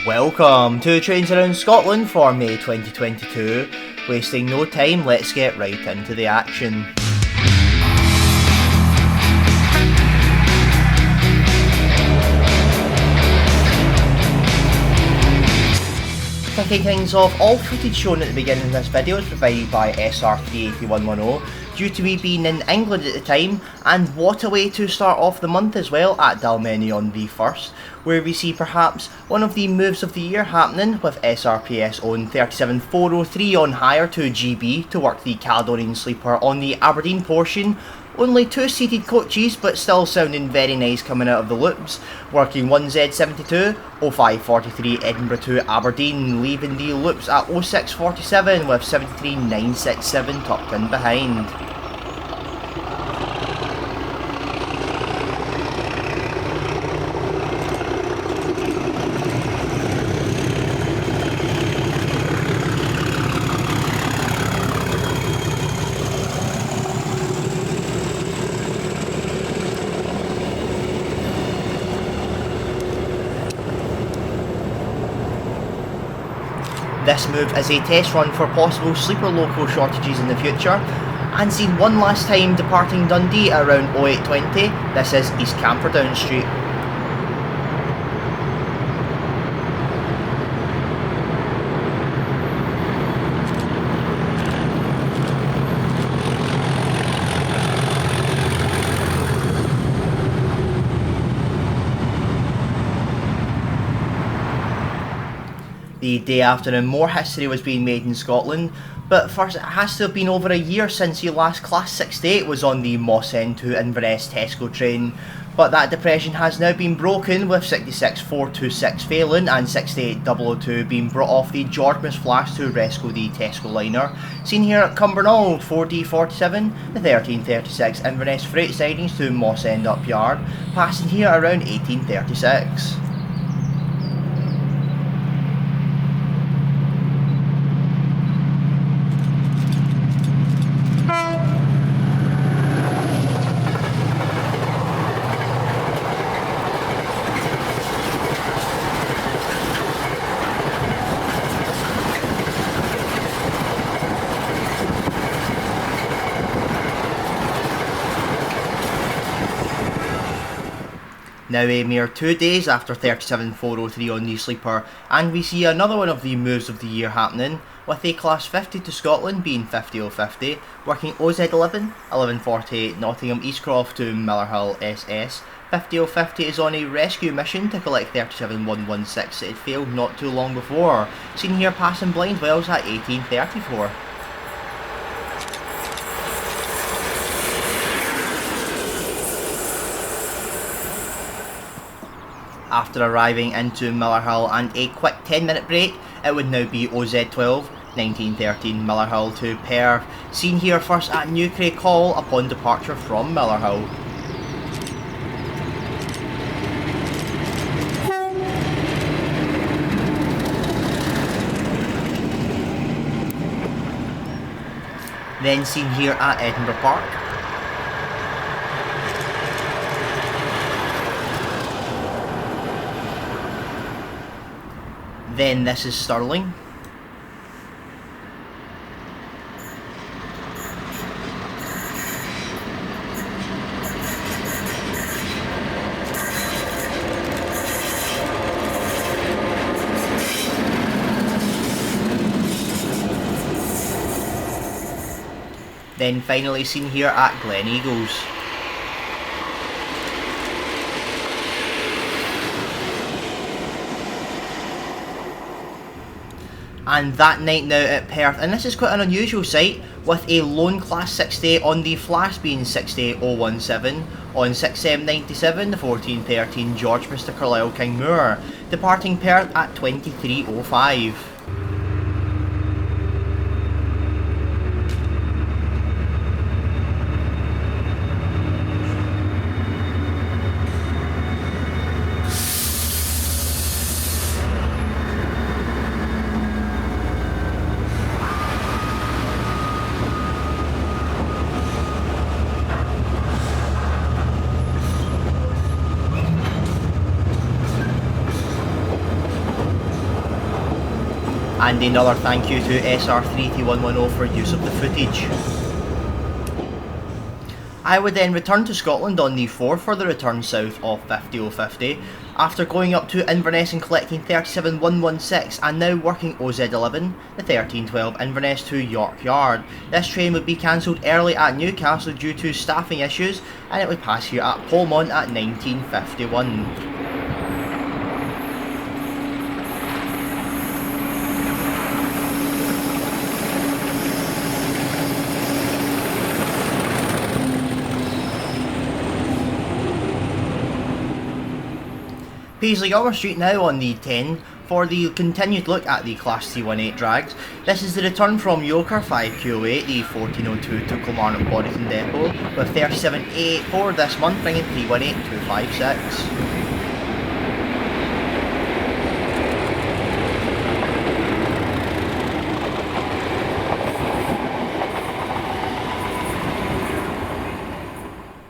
Welcome to Trains Around Scotland for May 2022. Wasting no time, let's get right into the action. Kicking things off, all footage shown at the beginning of this video is provided by SR38110, due to me being in England at the time, and what a way to start off the month as well at Dalmeny on the 1st, where we see perhaps one of the moves of the year happening, with SRPS own 37403 on hire to GB to work the Caledonian Sleeper on the Aberdeen portion. Only two seated coaches, but still sounding very nice coming out of the loops, working 1Z72, 0543 Edinburgh to Aberdeen, leaving the loops at 0647 with 73967 tucked in behind. This move is a test run for possible sleeper loco shortages in the future, and seen one last time departing Dundee around 0820. This is East Camperdown Street. The day after, and more history was being made in Scotland, but first it has to have been over a year since the last Class 68 was on the Mossend to Inverness Tesco train, but that depression has now been broken, with 66426 failing and 68002 being brought off the Georgmas flash to rescue the Tesco liner. Seen here at Camperdown 4D47, the 1336 Inverness freight sidings to Mossend up yard, passing here around 1836. Now a mere 2 days after 37403 on the Sleeper, and we see another one of the moves of the year happening, with a Class 50 to Scotland being 50050, working OZ11, 1148 Nottingham Eastcroft to Millerhill SS. 50050 is on a rescue mission to collect 37116 it failed not too long before, seen here passing blind wells at 1834. After arriving into Millerhill and a quick 10-minute break, it would now be OZ12, 1913 Millerhill to Perth, seen here first at Newcastle upon departure from Millerhill. Then seen here at Edinburgh Park. Then this is Stirling. Then finally seen here at Glenegles. And that night now at Perth, and this is quite an unusual sight, with a lone Class 68 on the flash being 68017 on 6M97, the 1413 Georgmas to Carlisle Kingmoor, departing Perth at 2305. And another thank you to SR3T110 for use of the footage. I would then return to Scotland on the 4 for the return south of 50050, after going up to Inverness and collecting 37116 and now working OZ11, the 1312 Inverness to York Yard. This train would be cancelled early at Newcastle due to staffing issues, and it would pass here at Polmont at 1951. Paisley Street now on the 10 for the continued look at the Class 318 drags. This is the return from Yoker 5Q08, the 1402 to Kilmarnock Boddington Depot, with 37884 this month, bringing 318256.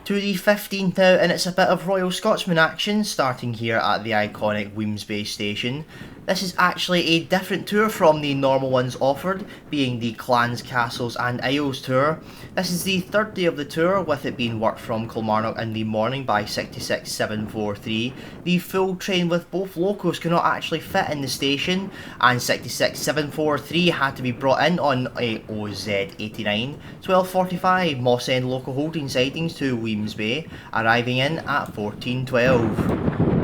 To the 15th now, and it's a bit of Royal Scotsman action, starting here at the iconic Wemyss Bay station. This is actually a different tour from the normal ones offered, being the Clans, Castles and Isles tour. This is the third day of the tour, with it being worked from Kilmarnock in the morning by 66743. The full train with both locos cannot actually fit in the station, and 66743 had to be brought in on a OZ89. 1245 Mossend local holding sidings to Wemyss Bay, arriving in at 1412.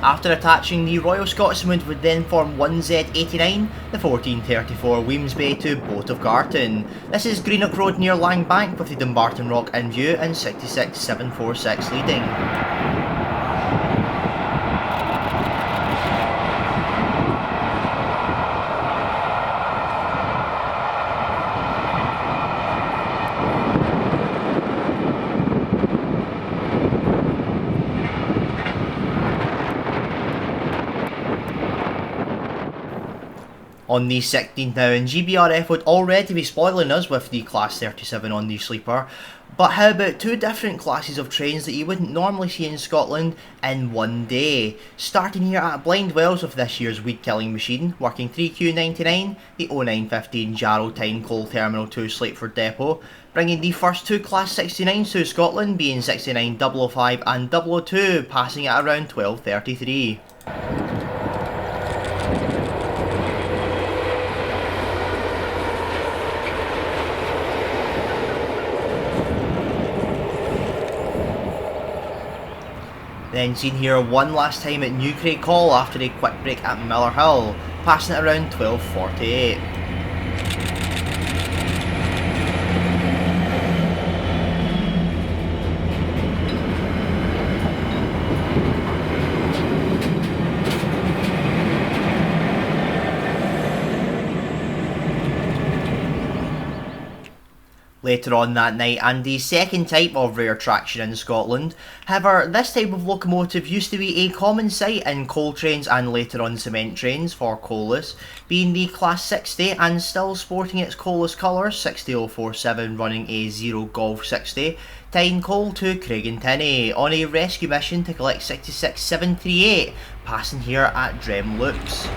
After attaching, the Royal Scotsman would then form 1Z89, the 1434 Wemyss Bay to Boat of Garton. This is Greenock Road near Langbank, with the Dumbarton Rock in view, and 66746 leading. On the 16th now, and GBRF would already be spoiling us with the Class 37 on the Sleeper, but how about two different classes of trains that you wouldn't normally see in Scotland in one day? Starting here at Blindwells with this year's weed killing machine, working 3Q99, the 0915 Geraldine Coal Terminal to Slateford Depot, bringing the first two Class 69s to Scotland, being 69 005 and 002, passing at around 1233. Then seen here one last time at New Craig Hall after a quick break at Millerhill, passing at around 1248. Later on that night, and the second type of rare traction in Scotland. However, this type of locomotive used to be a common sight in coal trains and later on cement trains for Colas, being the Class 60 and still sporting its Colas colours, 60047 running a 0 Golf 60, tying coal to Craigentinny on a rescue mission to collect 66738, passing here at Dremloops.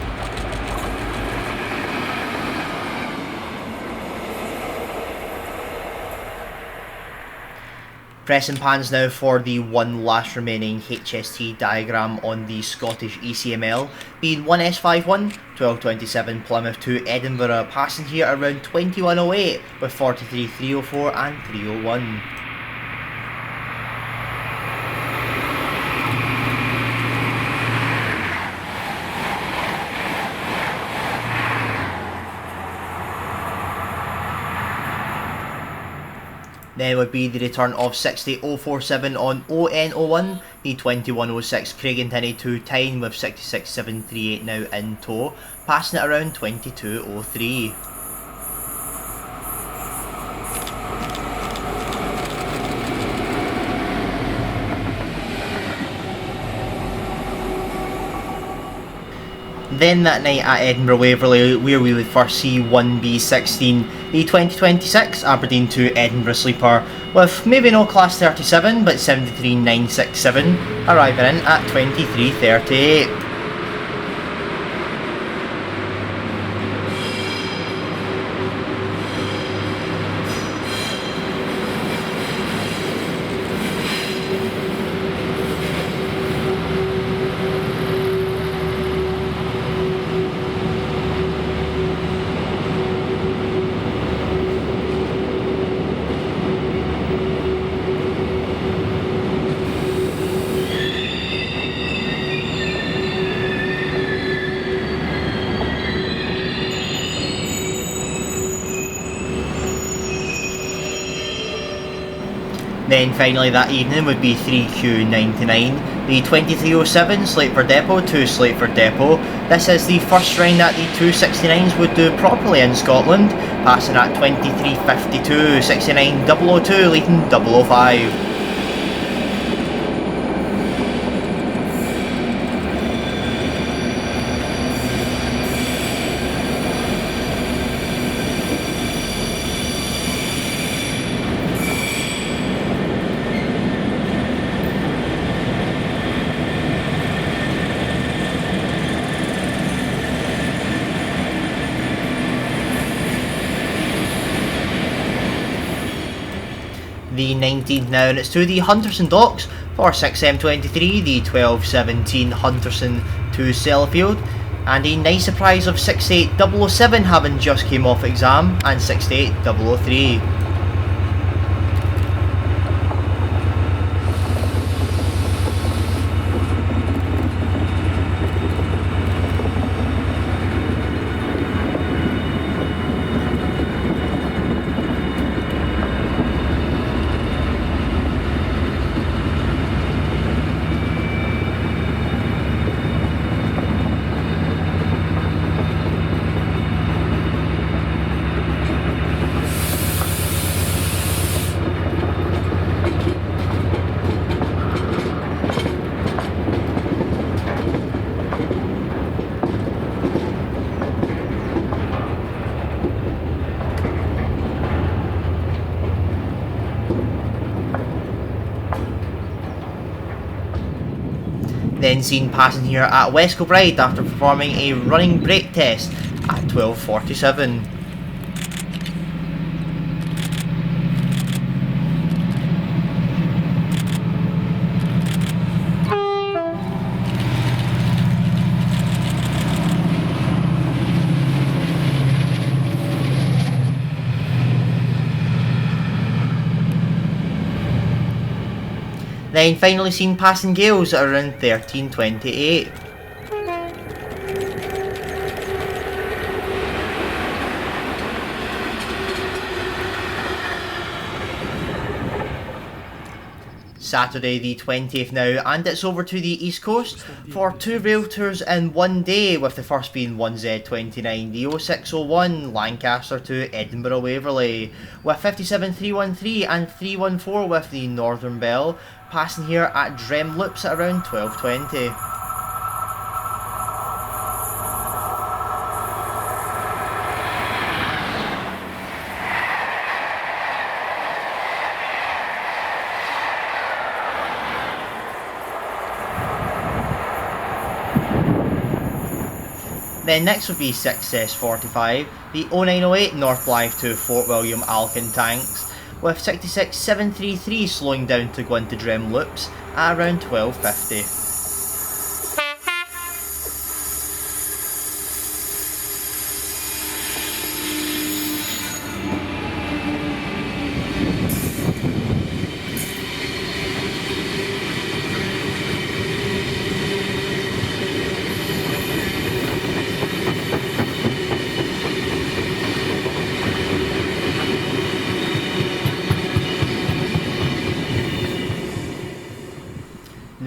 Pressing pans now for the one last remaining HST diagram on the Scottish ECML, being 1S51, 1227 Plymouth to Edinburgh, passing here around 2108 with 43304 and 301. Then would be the return of 68047 on ON01, the 2106 Craigentinny to Tyne with 66738 now in tow, passing it around 2203. Then that night at Edinburgh Waverley, where we would first see 1B16, the 2026 Aberdeen to Edinburgh Sleeper, with maybe no class 37 but 73967, arriving in at 2338. Then finally that evening would be 3Q99, the 2307 Slateford Depot to Slateford Depot. This is the first round that the 269s would do properly in Scotland, passing at 2352, 69002 leading 005. The 19th now, and it's to the Hunterston docks for 6M23, the 1217 Hunterston to Sellafield, and a nice surprise of 68007 having just came off exam, and 68003. Then seen passing here at West Kilbride after performing a running brake test at 12:47. Then finally seen passing Gales at around 13:28. Saturday the 20th now, and it's over to the East Coast for two rail tours in one day, with the first being 1Z29, the 0601 Lancaster to Edinburgh Waverley, with 57313 and 314 with the Northern Bell, passing here at Drem Loops at around 12:20. Then next would be 6S45, the 0908 North Blythe to Fort William Alcan Tanks, with 66733 slowing down to go into Drem Loops at around 12:50.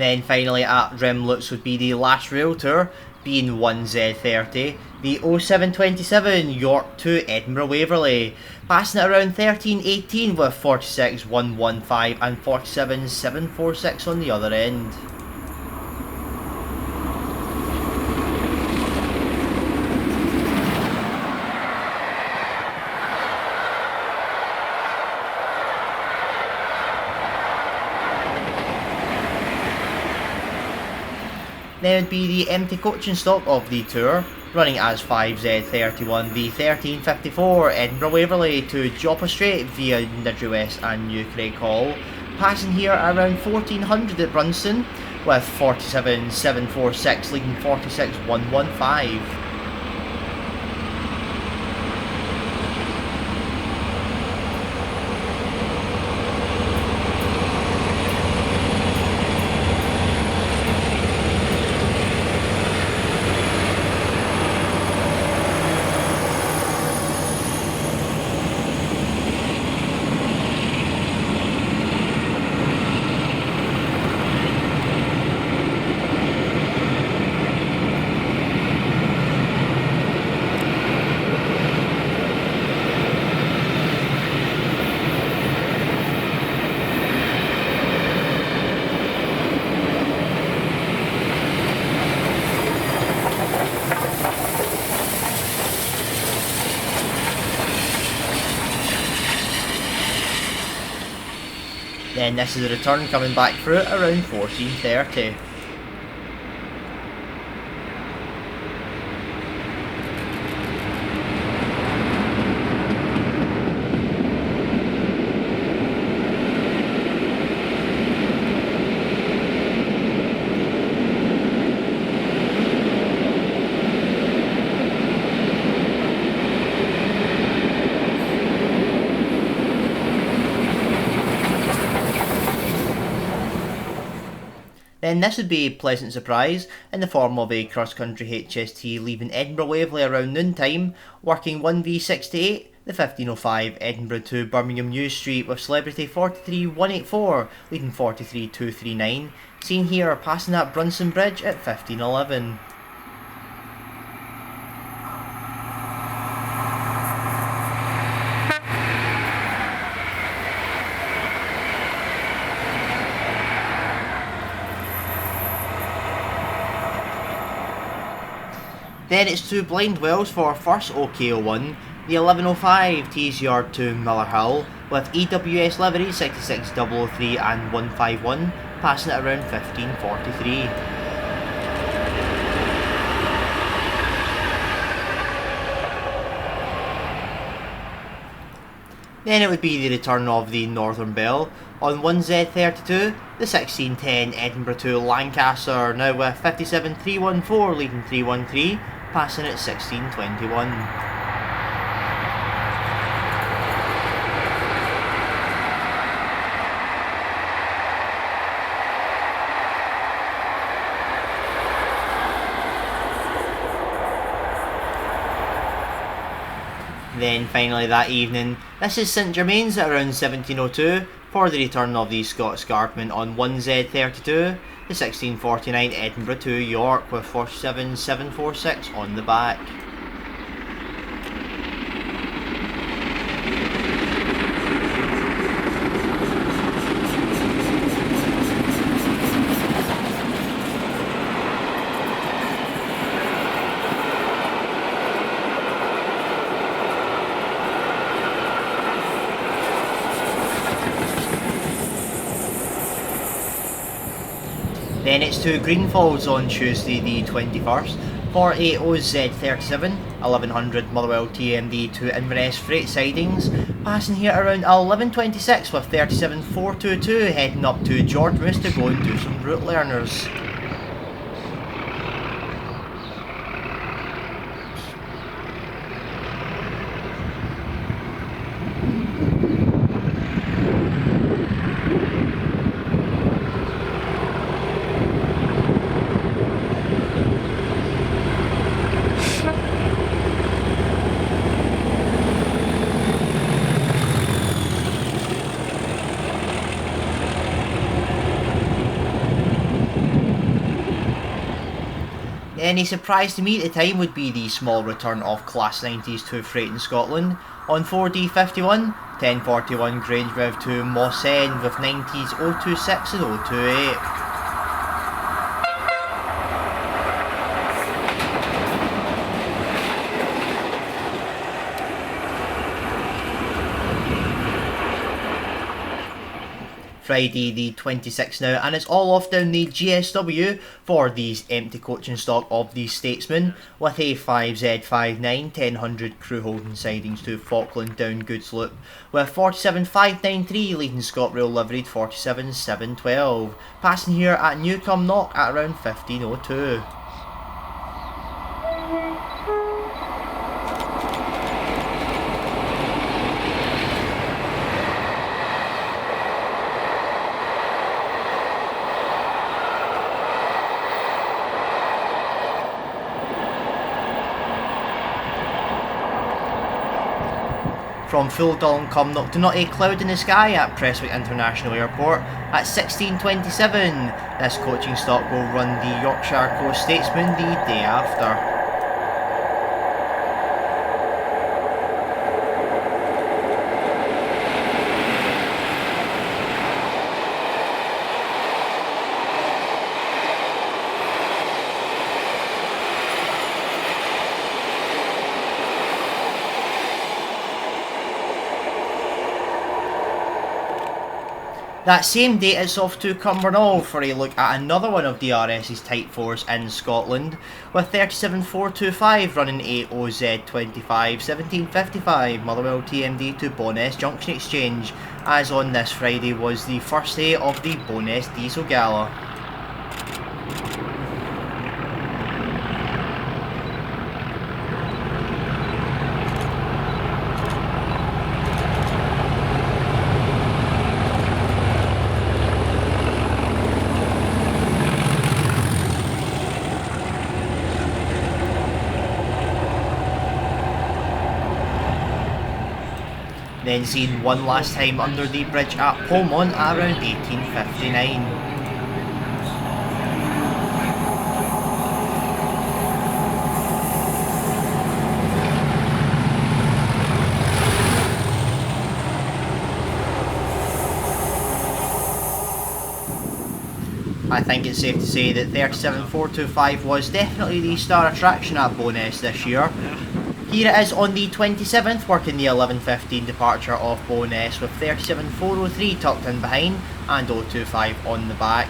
Then finally at Remlutz would be the last rail tour, being 1Z30, the 0727 York to Edinburgh Waverley, passing at around 13:18 with 46,115 and 47,746 on the other end. Then would be the empty coaching stock of the tour, running as 5Z31, the 1354 Edinburgh Waverley to Joppa Strait via Luxury West and New Craighall, passing here around 1400 at Brunston with 47,746 leading 46,115. Then this is the return coming back through at around 14:30. Then this would be a pleasant surprise in the form of a cross-country HST leaving Edinburgh Waverley around noontime, working 1V68, the 1505 Edinburgh to Birmingham New Street with celebrity 43184 leading 43239, seen here passing at Brunson Bridge at 1511. Then it's two blind wells for first OKO1, the 1105 Tees Yard to Millerhill with EWS livery 66003 and 151, passing at around 1543. Then it would be the return of the Northern Bell on 1Z32, the 1610 Edinburgh to Lancaster, now with 57314 leading 313, passing at 1621. Then finally that evening, this is St Germain's at around 1702 for the return of the Scots Guardsmen on 1Z32, the 1649 Edinburgh to York with 47746 on the back. Then it's to Greenfalls on Tuesday the 21st, 480Z37, 1100 Motherwell TMD to Inverness Freight Sidings, passing here around 11:26 with 37422 heading up to Georgmas to go and do some route learners. Any surprise to me at the time would be the small return of Class 90s to freight in Scotland. On 4D51, 1041 Grange Rev to Mossend with 90s 026 and 028. Friday the 26th now, and it's all off down the GSW for these empty coaching stock of the Statesman, with a 5Z59 1000 Crewe holding Sidings to Falkland down Goods Loop, with 47593 leading Scot Rail liveried 47712, passing here at Newcombe Knock at around 1502. From full dawn come Knock to not a cloud in the sky at Prestwick International Airport at 16:27. This coaching stock will run the Yorkshire Coast Statesman the day after. That same day it's off to Camperdown for a look at another one of DRS's Type 4s in Scotland, with 37425 running a OZ25 1755 Motherwell TMD to Bo'ness Junction Exchange, as on this Friday was the first day of the Bo'ness Diesel Gala. Then seen one last time under the bridge at Polmont at around 1859. I think it's safe to say that 37425 was definitely the star attraction at Bo'ness this year. Here it is on the 27th, working the 11:15 departure of Bo'ness with 37403 tucked in behind and 025 on the back.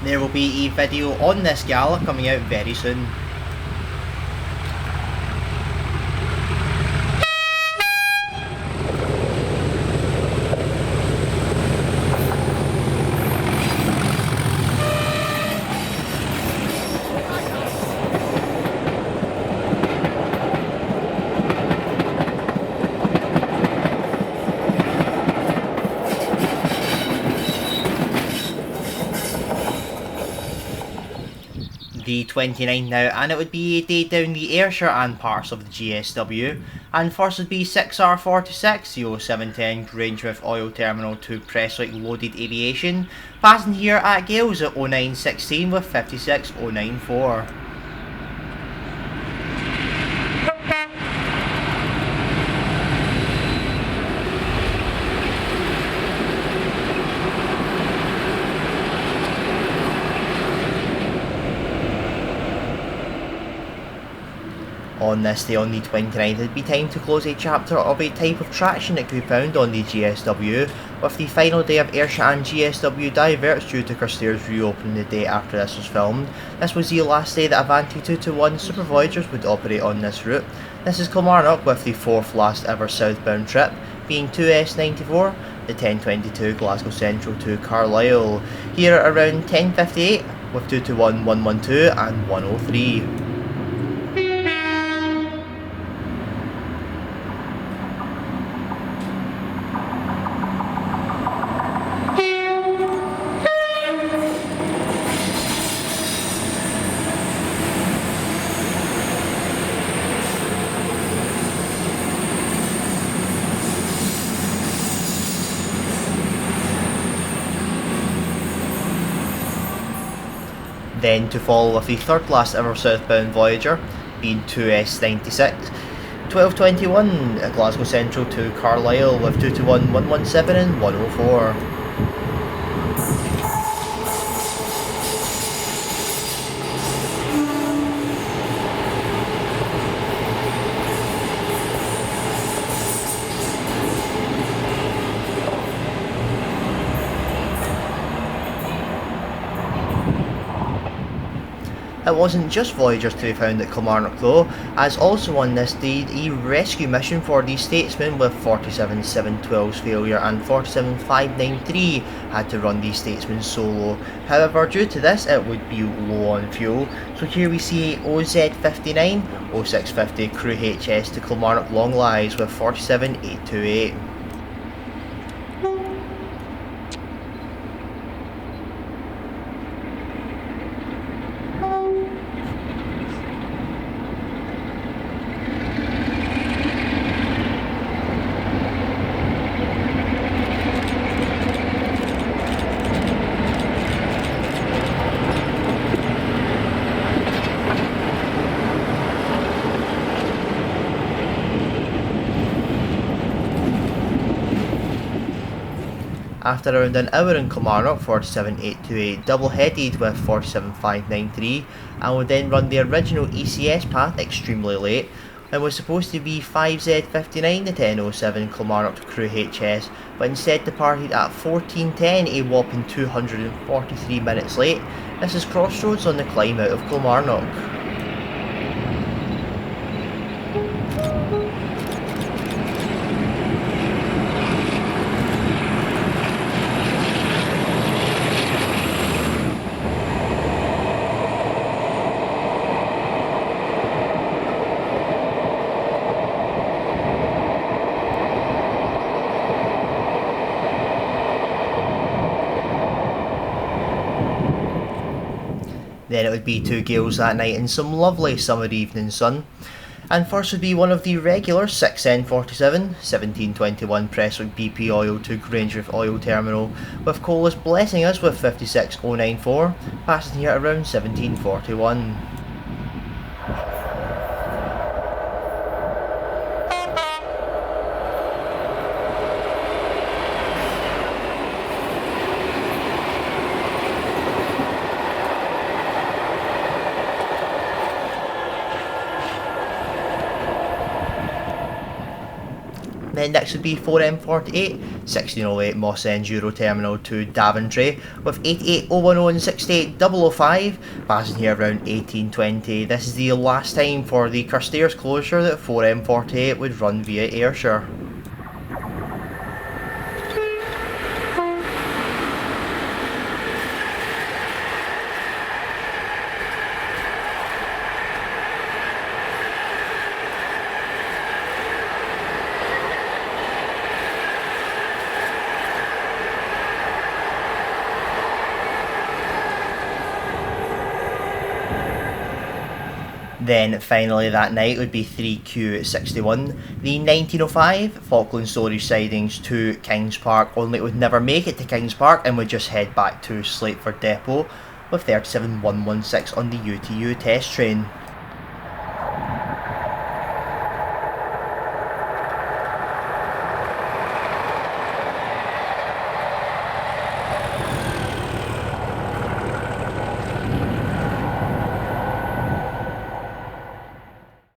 There will be a video on this gala coming out very soon. The 29th now, and it would be a day down the Ayrshire and parts of the GSW. And first would be 6R46, the 0710 Grange with Oil Terminal to Prestwick Loaded Aviation, passing here at Gales at 0916 with 56094. On this day on the 29th, it would be time to close a chapter of a type of traction that could be found on the GSW, with the final day of Ayrshire and GSW diverts due to Carstairs reopening the day after this was filmed. This was the last day that Avanti 221 Super Voyagers would operate on this route. This is Kilmarnock with the fourth last ever southbound trip, being 2S94, the 1022 Glasgow Central to Carlisle, here at around 10:58 with 221 112 and 103. Then to follow with the third last ever southbound Voyager, being 2S96. 12:21 at Glasgow Central to Carlisle with 221, 117 and 104. It wasn't just Voyagers to be found at Kilmarnock though, as also on this day a rescue mission for the Statesman with 47-712's failure and 47-593 had to run the Statesman solo. However, due to this it would be low on fuel, so here we see OZ59 0650 Crewe H.S to Kilmarnock Long Lies with 47-828. After around an hour in Kilmarnock, 47-828 double-headed with 47-593 and would then run the original ECS path extremely late and was supposed to be 5Z59 the 10:07 Kilmarnock to Crewe H.S, but instead departed at 14:10 a whopping 243 minutes late. This is Crossroads on the climb out of Kilmarnock. Then it would be two gales that night and some lovely summer evening sun. And first would be one of the regular 6N47 1721 Prestwick BP oil to Grangerith Oil Terminal, with Colas blessing us with 56094, passing here at around 1741. Then next would be 4M48 1608 Mossend Euro Terminal to Daventry with 88010 and 68005, passing here around 1820. This is the last time for the Carstairs closure that 4M48 would run via Ayrshire. Then finally that night would be 3Q61, the 1905 Falkland Storage Sidings to Kings Park, only it would never make it to Kings Park and would just head back to Slateford Depot with 37116 on the UTU test train.